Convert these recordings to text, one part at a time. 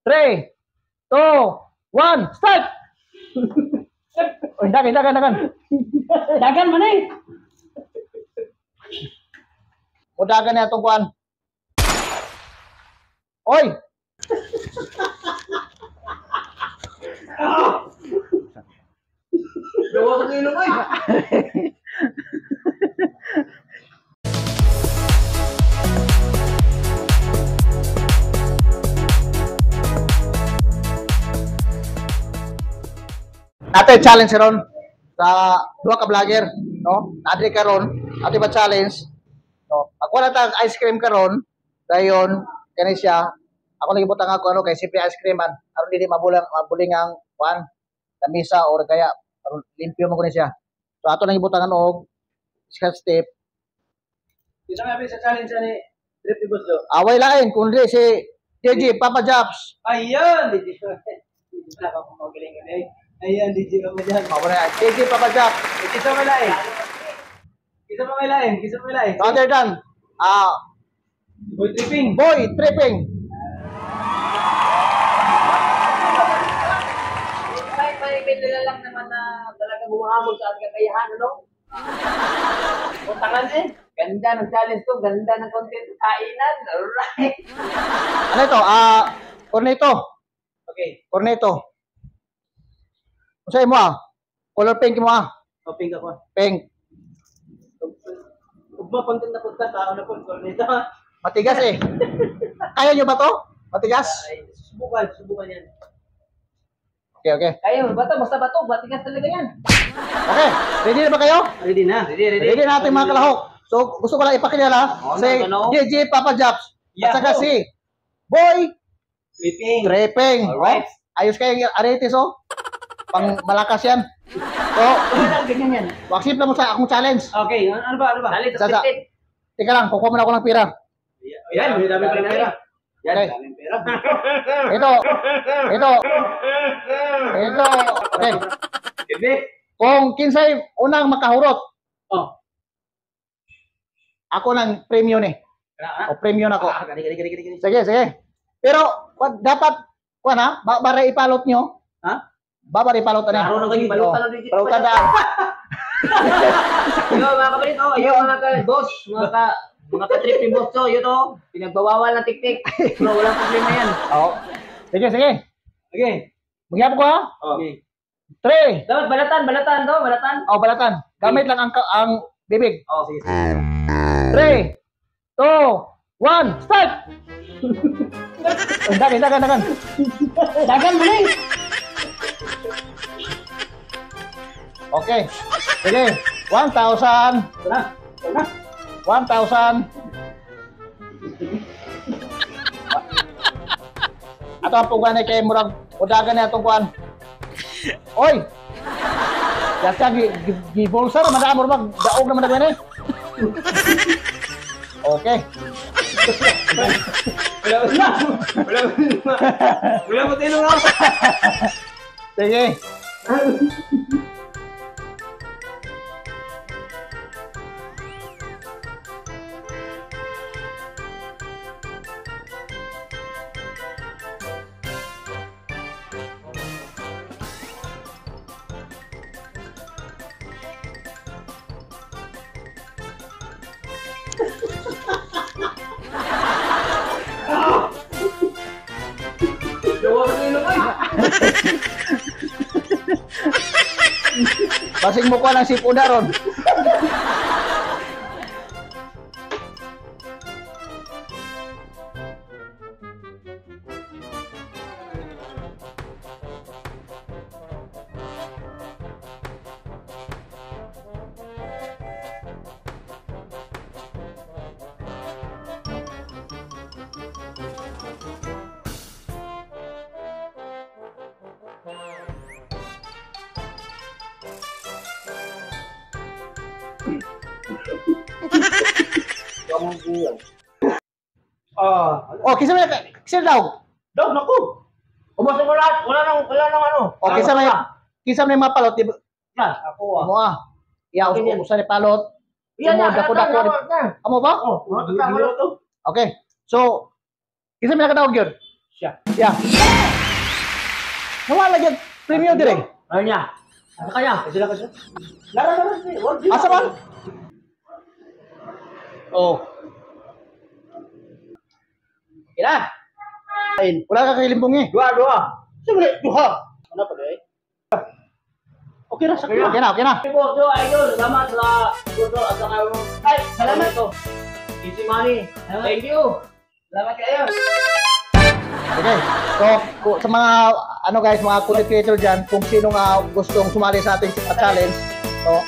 3, 2, 1, start! Uy, dagan. Dagan man eh. Mudagan na itong kuhan. Oy! Dawa ko nilo ko eh. Nato challenge ron sa duha ka vlogger, no? Nadri karon, ato ba challenge? No, ako na tag ice cream karon, dayon kani siya. Ako lagi butang ako ano kay simple ice cream man. Aron dili mabuling ang kuan, lamisa or kaya aron limpyo mo ko ni siya. So ato nang ibutangan og step. Isa nga sa challenge ni Trip ni Boss Do. Away lain kundi si JJ Papa Jobs. Ayun, DJ. DJ na pa mo galing eh. Ayan, DJ pa mo diyan. Mao na JJ Papa Jobs. Kisa mo lain. Kisa mo lain, kisa mo lain. Other than Boy tripping. boy tripping. May nila lang naman na talaga bumahamon sa ating kakayahan, ano? Puntangan eh. Ganda ng challenge to, ganda ng content kainan. Alright. Ano ito? Corneto. Okay, Corneto. Usay mo color pink mo hoping ako. Pink. Ugma pang na punta tao na pun ko nito. Matigas eh. Kaya nyo ba to? Matigas? Ay, subukan yan. Okay. Kayo, bato, basta bato, batigas talaga yan. Okay. Ready na ba kayo? Ready na. Ready na ating mga kalahok. So, gusto ko lang ipakilala si JJ Papa Jobs. At saka si Boy Tripping. Tripping. Alright. Ayos kayo aritis Pang malakas yan. So, Ganyan yan. waksip lang mo sa akong challenge. Okay, ano ba? Dali, Sasa. tapos Teka lang, kukuha mo na ako ng pira. Yan, may dami pa rin pera. Yan, Okay. daming pera. Ito. Okay. Hindi. Kung kinsay unang makahurot, Oh. ako ng premium eh. O premium ako. Gani. Sige. Pero dapat bara ipalot nyo. Ha? Bara ipalot na. Araw na kayo balutan ng digit. Palutan na. Yo, mga kapalit, yo, mga ka-boss, mga ka-trip ni boss to, yun to, pinagbawawal ng tik-tik. Bro, walang problema yan. Oo. Sige. Okay. Magyapon ko ha. Okay. 3. Dapat balatan to, balatan. Balatan. Gamit lang ang bibig. Oh, sige. 3, 2, 1, start! Dagan. Dagan mo na eh. Okay. Sige. 1,000. Ito na. 1,000. Ato ang pugan kay murag udagan na itong kuan. Oy! Yasa gibulsa naman na murag daog naman na eh. Okay. Wala mo tinong ako. Sige. Dawa ko nilo ko eh. Basing mo kuha ng sipuda ron. Kisa daw. Daw, naku. Umasok ko lahat. Wala nang ano. O kisa may mapalot. Yan, ako Amo Yaw, Okay, yan. usa ni palot. Yan Amo na, dako. Amo ba? Oh, dulo to. Okay. So, kisa may nakatawag yun? Siya. Yeah. Nawala yung premium dire. Ano niya? Ano kaya? Sila ka siya. Lara. Asa man? Oh. Kira. Ayun. Wala ka kilimbong eh. Dua. Siyempre, duha. Ano pa dahil? Okay na, sakit. Okay na. Boss, idol. Salamat sa gusto at saka ay, salamat to. Easy money. Thank you. Salamat kayo. Okay. So, sa mga guys, mga content creator diyan, kung sino nga gustong sumali sa ating challenge, so,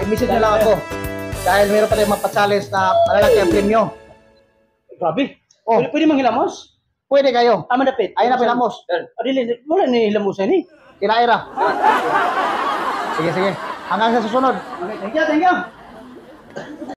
i-message niyo lang ako. Dahil meron pa tayong magpa-challenge na malalaki ang premyo. Grabe. Oh. Pwede manghilamos? Pwede kayo. Tama na, Pet. Ayun na pinamos. Adili, wala ni hilamusan eh. Kinaira. Sige. Hanggang sa susunod. Okay, thank you.